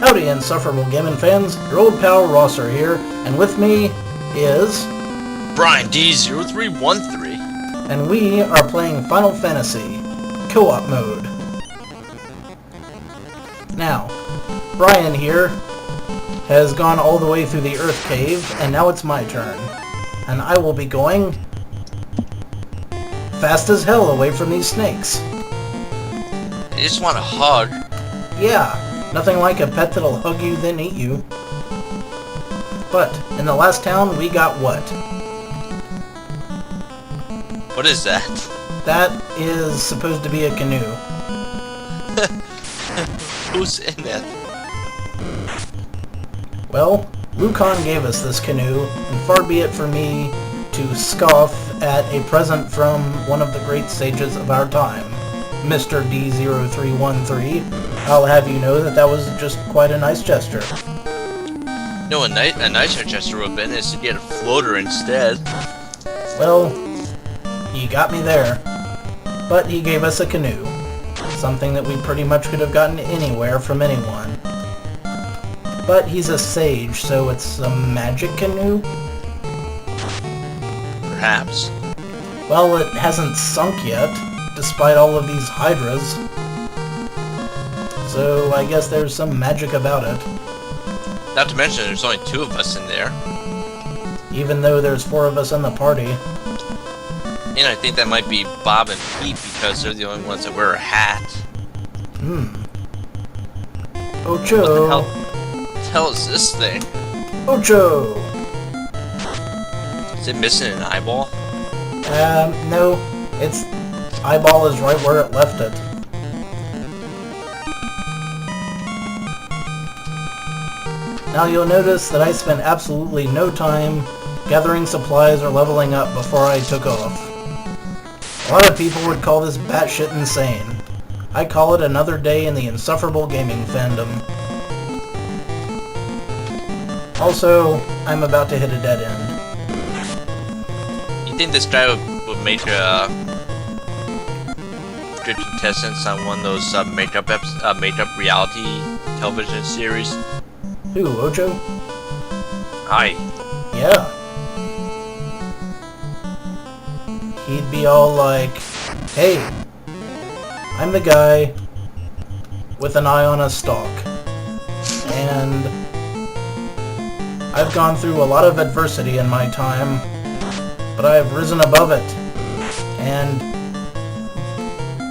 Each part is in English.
Howdy, insufferable gaming fans. Your old pal Rosser here, and with me is BrianD0313. And we are playing Final Fantasy Co-op mode. Now, Brian here has gone all the way through the Earth Cave, and now it's my turn. And I will be going fast as hell away from these snakes. I just want a hug. Yeah. Nothing like a pet that'll hug you then eat you. But, in the last town, we got what? What is that? That is supposed to be a canoe. Who's in it? Well, Lucan gave us this canoe, and far be it for me to scoff at a present from one of the great sages of our time, Mr. D0313. I'll have you know that that was just quite a nice gesture. No, a nicer gesture would have been is to get a floater instead. Well, he got me there. But he gave us a canoe. Something that we pretty much could have gotten anywhere from anyone. But he's a sage, so it's a magic canoe? Perhaps. Well, it hasn't sunk yet, despite all of these hydras. So I guess there's some magic about it. Not to mention there's only 2 of us in there. Even though there's 4 of us in the party. And I think that might be Bob and Pete because they're the only ones that wear a hat. Ocho! What the hell? Hell is this thing? Ocho! Is it missing an eyeball? No. Its eyeball is right where it left it. Now you'll notice that I spent absolutely no time gathering supplies or leveling up before I took off. A lot of people would call this batshit insane. I call it another day in the insufferable gaming fandom. Also, I'm about to hit a dead end. You think this guy would make good contestants on one of those makeup reality television series? Who, Ocho? Hi. Yeah. He'd be all like, hey, I'm the guy with an eye on a stalk. And I've gone through a lot of adversity in my time, but I've risen above it. And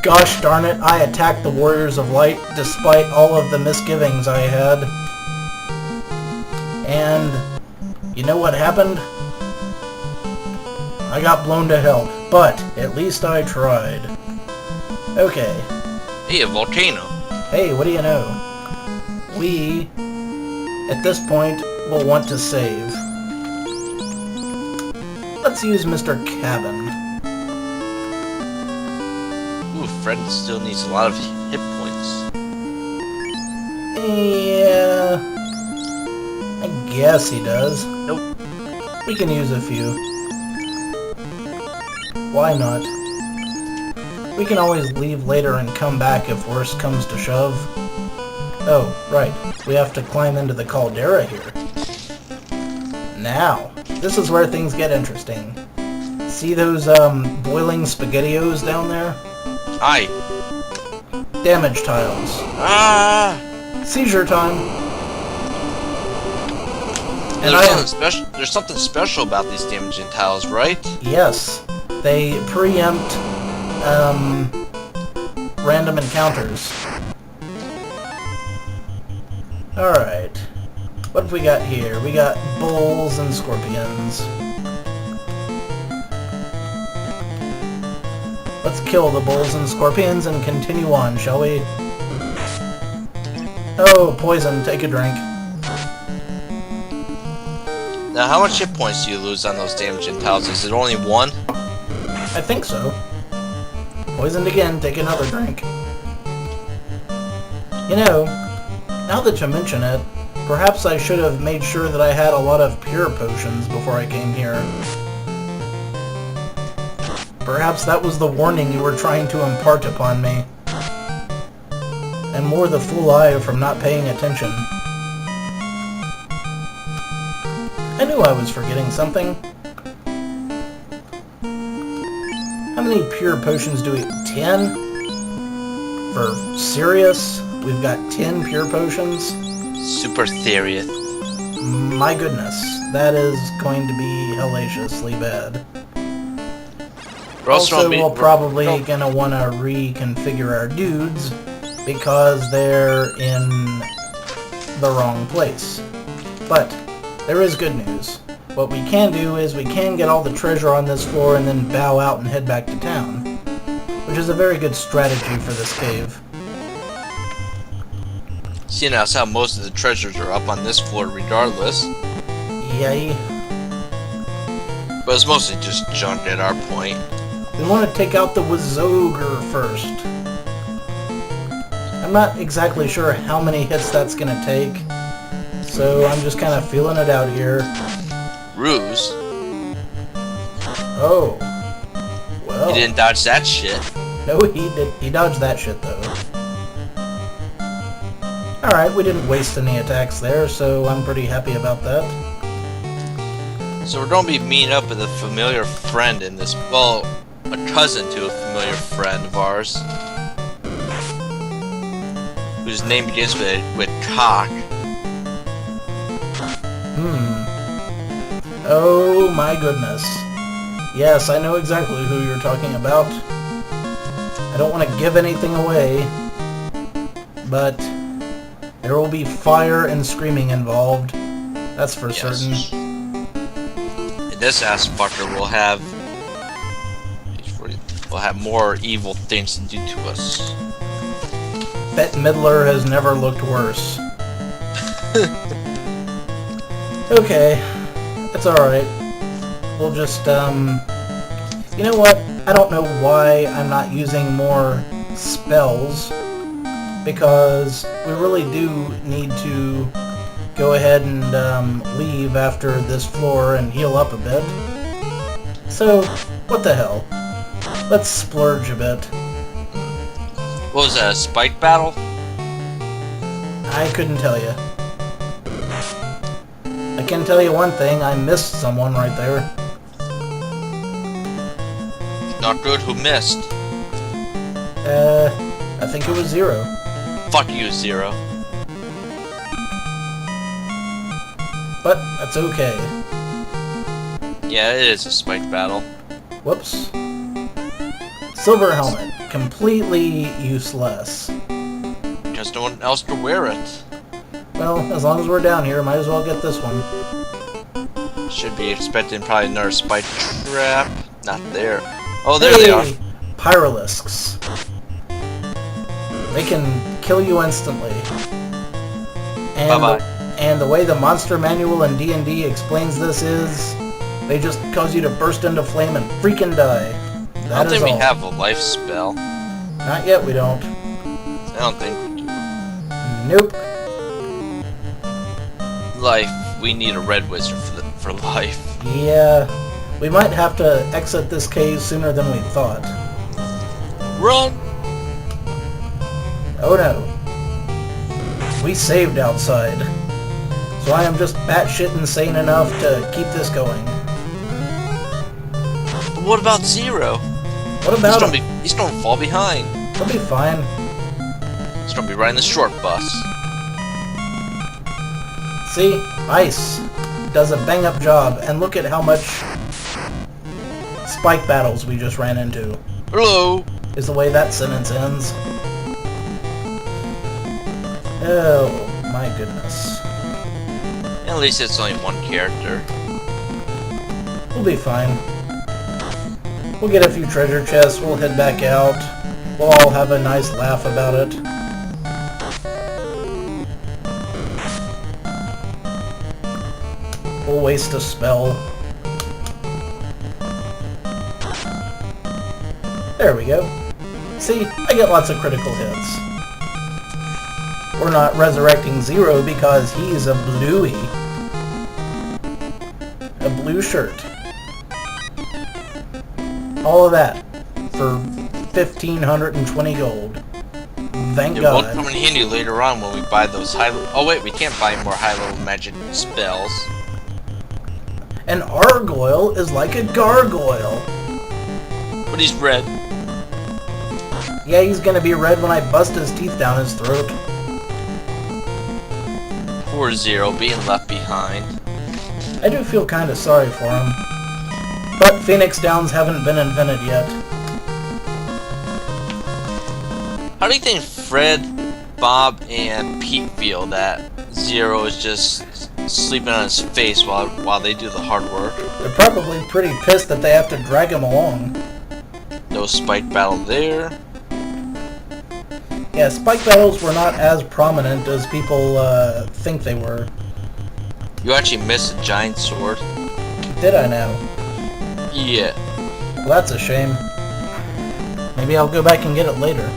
gosh darn it, I attacked the Warriors of Light despite all of the misgivings I had. And you know what happened? I got blown to hell, but at least I tried. Okay. Hey, a volcano. Hey, what do you know? We, at this point, will want to save. Let's use Mr. Cabin. Ooh, Fred still needs a lot of hit points. Yeah, I guess he does. Nope. We can use a few. Why not? We can always leave later and come back if worse comes to shove. Oh, right. We have to climb into the caldera here. Now, this is where things get interesting. See those, boiling SpaghettiOs down there? Aye. Damage tiles. Ah! Seizure time. And there's something special about these damaging tiles, right? Yes. They preempt, random encounters. Alright. What have we got here? We got bulls and scorpions. Let's kill the bulls and scorpions and continue on, shall we? Oh, poison. Take a drink. Now, how much hit points do you lose on those damaging tiles? Is it only 1? I think so. Poisoned again. Take another drink. You know, now that you mention it, perhaps I should have made sure that I had a lot of pure potions before I came here. Perhaps that was the warning you were trying to impart upon me. And more the fool I from not paying attention. I knew I was forgetting something. How many pure potions do we... 10? For serious? We've got 10 pure potions? Super serious. My goodness, that is going to be hellaciously bad. Also, we're probably gonna want to reconfigure our dudes because they're in the wrong place. But there is good news. What we can do is we can get all the treasure on this floor and then bow out and head back to town, which is a very good strategy for this cave. Seeing as how most of the treasures are up on this floor regardless. Yay. But it's mostly just junk at our point. We want to take out the Wazogre first. I'm not exactly sure how many hits that's going to take, so I'm just kind of feeling it out here. Ruse. Oh. Well. He didn't dodge that shit. No, he did. He dodged that shit, though. Alright, we didn't waste any attacks there, so I'm pretty happy about that. So we're gonna be meeting up with a familiar friend in this, well, a cousin to a familiar friend of ours, whose name begins with cock. Oh my goodness. Yes, I know exactly who you're talking about. I don't want to give anything away, but there will be fire and screaming involved. That's for certain. And this ass fucker will have more evil things to do to us. Bette Midler has never looked worse. Okay, that's alright. We'll just, you know what? I don't know why I'm not using more spells, because we really do need to go ahead and leave after this floor and heal up a bit. So, what the hell? Let's splurge a bit. What was that, a spike battle? I couldn't tell you. I can tell you one thing, I missed someone right there. Not good, who missed? I think it was Zero. Fuck you, Zero. But that's okay. Yeah, it is a spike battle. Whoops. Silver helmet. Completely useless. Because no one else can wear it. Well, as long as we're down here, might as well get this one. Should be expecting probably another spike trap. Not there. Oh, there they are. Pyralisks. They can kill you instantly. And bye-bye. And the way the monster manual in D&D explains this is, they just cause you to burst into flame and freaking die. I don't think we have a life spell. Not yet, we don't. I don't think we do. Nope. Life. We need a red wizard for life. Yeah. We might have to exit this cave sooner than we thought. Run! Oh no. We saved outside. So I am just batshit insane enough to keep this going. But what about Zero? What about him? He's gonna fall behind. He'll be fine. He's gonna be riding the short bus. See? Ice does a bang-up job, and look at how much spike battles we just ran into. Hello! Is the way that sentence ends. Oh, my goodness. At least it's only one character. We'll be fine. We'll get a few treasure chests, we'll head back out. We'll all have a nice laugh about it. We'll waste a spell. There we go. See, I get lots of critical hits. We're not resurrecting Zero because he's a bluey. A blue shirt. All of that for 1,520 gold. Thank God. It will come in handy later on when we buy those high... Oh wait, we can't buy more high-level magic spells. An Argoyle is like a gargoyle. But he's red. Yeah, he's gonna be red when I bust his teeth down his throat. Poor Zero being left behind. I do feel kinda sorry for him. But Phoenix Downs haven't been invented yet. How do you think Fred, Bob, and Pete feel that Zero is just sleeping on his face while they do the hard work? They're probably pretty pissed that they have to drag him along. No spike battle there. Yeah, spike battles were not as prominent as people think they were. You actually missed a giant sword. Did I now? Yeah. Well, that's a shame. Maybe I'll go back and get it later.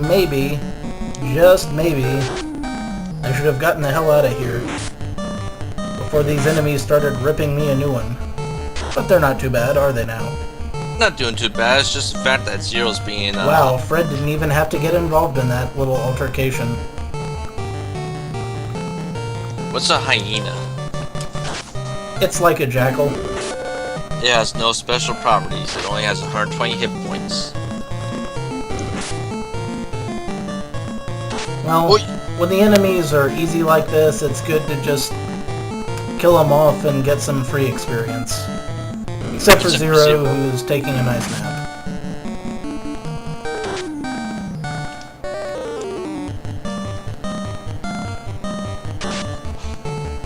Maybe, just maybe, I should have gotten the hell out of here before these enemies started ripping me a new one. But they're not too bad, are they now? Not doing too bad, it's just the fact that Zero's being, Wow, Fred didn't even have to get involved in that little altercation. What's a hyena? It's like a jackal. It has no special properties, it only has 120 hit points. Well, Oi. when the enemies are easy like this, it's good to just kill them off and get some free experience. Except for Zero, who's taking a nice nap.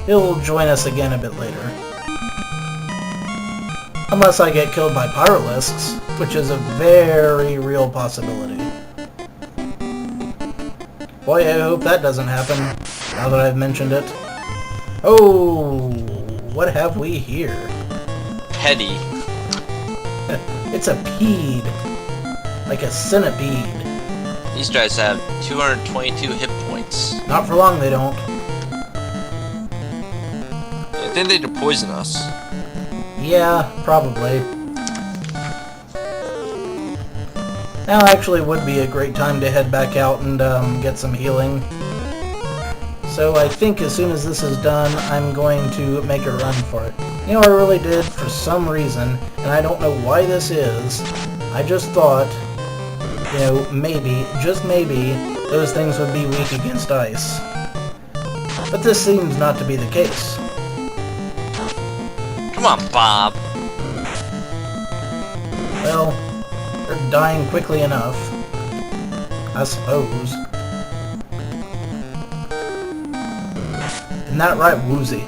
He'll join us again a bit later. Unless I get killed by Pyralisks, which is a very real possibility. Boy, I hope that doesn't happen, now that I've mentioned it. Oh, what have we here? Petty. It's a peed. Like a centipede. These guys have 222 hit points. Not for long, they don't. I think they could poison us. Yeah, probably. Now actually would be a great time to head back out and get some healing. So I think as soon as this is done, I'm going to make a run for it. You know, I really did, for some reason, and I don't know why this is, I just thought, you know, maybe, just maybe, those things would be weak against ice. But this seems not to be the case. Come on, Bob. Well, they're dying quickly enough, I suppose. Isn't that right, Woozy?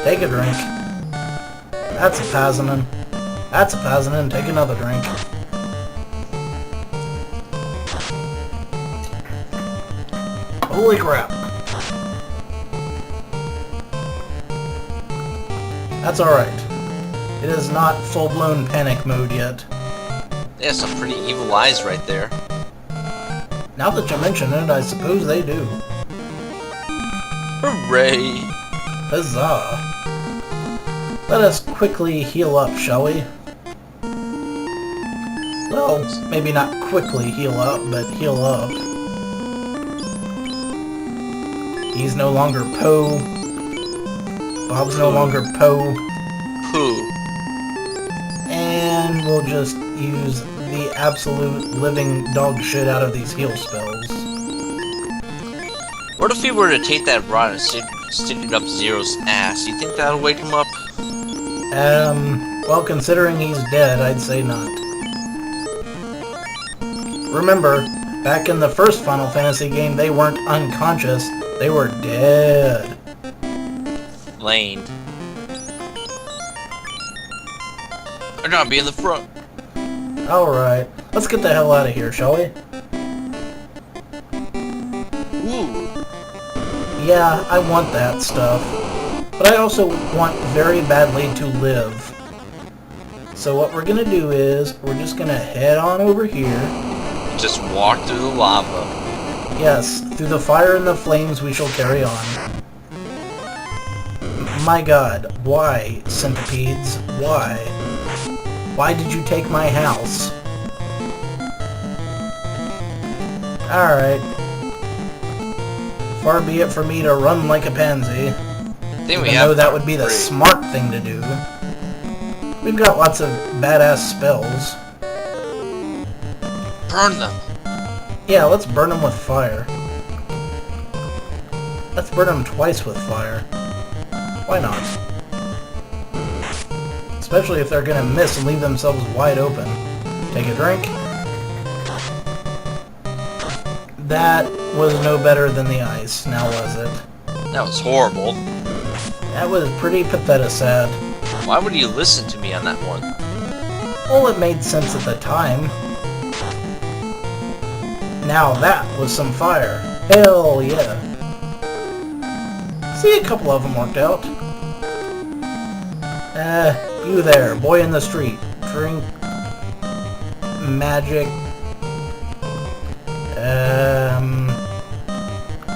Take a drink. That's a Pazinin. That's a Pazinin. Take another drink. Holy crap. That's alright. It is not full-blown panic mode yet. They have some pretty evil eyes right there. Now that you mention it, I suppose they do. Hooray! Huzzah! Let us quickly heal up, shall we? Well, maybe not quickly heal up, but heal up. He's no longer Poe. Bob's no longer Poe. Who? And we'll just use the absolute living dog shit out of these heal spells. What if we were to take that rod and stick it up Zero's ass? You think that'll wake him up? Well, considering he's dead, I'd say not. Remember, back in the first Final Fantasy game, they weren't unconscious, they were dead. Lane. I gotta be in the front. Alright, let's get the hell out of here, shall we? Ooh. Yeah, I want that stuff. But I also want very badly to live. So what we're gonna do is, we're just gonna head on over here. Just walk through the lava. Yes, through the fire and the flames we shall carry on. My god, why, centipedes? Why? Why did you take my house? Alright. Far be it for me to run like a pansy. I think we Even have though that would be the three. smart thing to do. We've got lots of badass spells. Burn them. Yeah, let's burn them with fire. Let's burn them twice with fire. Why not? Especially if they're gonna miss and leave themselves wide open. Take a drink. That was no better than the ice, now was it? That was horrible. That was pretty pathetic sad. Why would you listen to me on that one? Well, it made sense at the time. Now that was some fire. Hell yeah. See, a couple of them worked out. You there, boy in the street. Drink magic.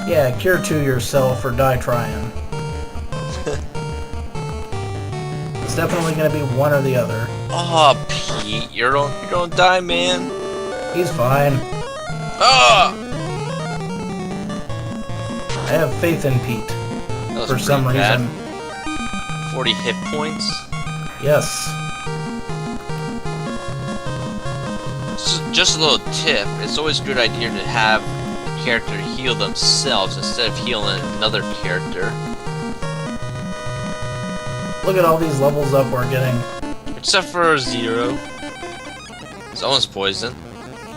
Yeah, cure to yourself or die trying. It's definitely gonna be one or the other. Oh, Pete, you don't die, man. He's fine. Ah! I have faith in Pete. That was For some pretty bad. reason. 40 hit points. Yes. Just a little tip. It's always a good idea to have the character heal themselves instead of healing another character. Look at all these levels up we're getting. Except for Zero. Someone's poisoned.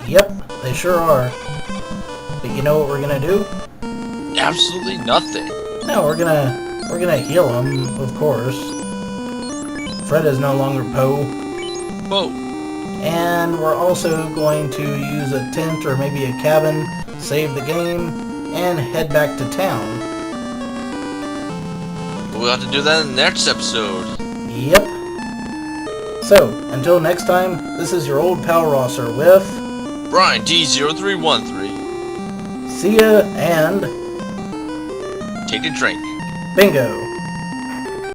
Yep, they sure are. But you know what we're gonna do? Absolutely nothing. No, we're gonna heal him, of course. Fred is no longer Poe. Whoa. And we're also going to use a tent or maybe a cabin, save the game, and head back to town. We'll have to do that in the next episode. Yep. So, until next time, this is your old pal Rosser with BrianD0313. see ya and Take a drink. bingo.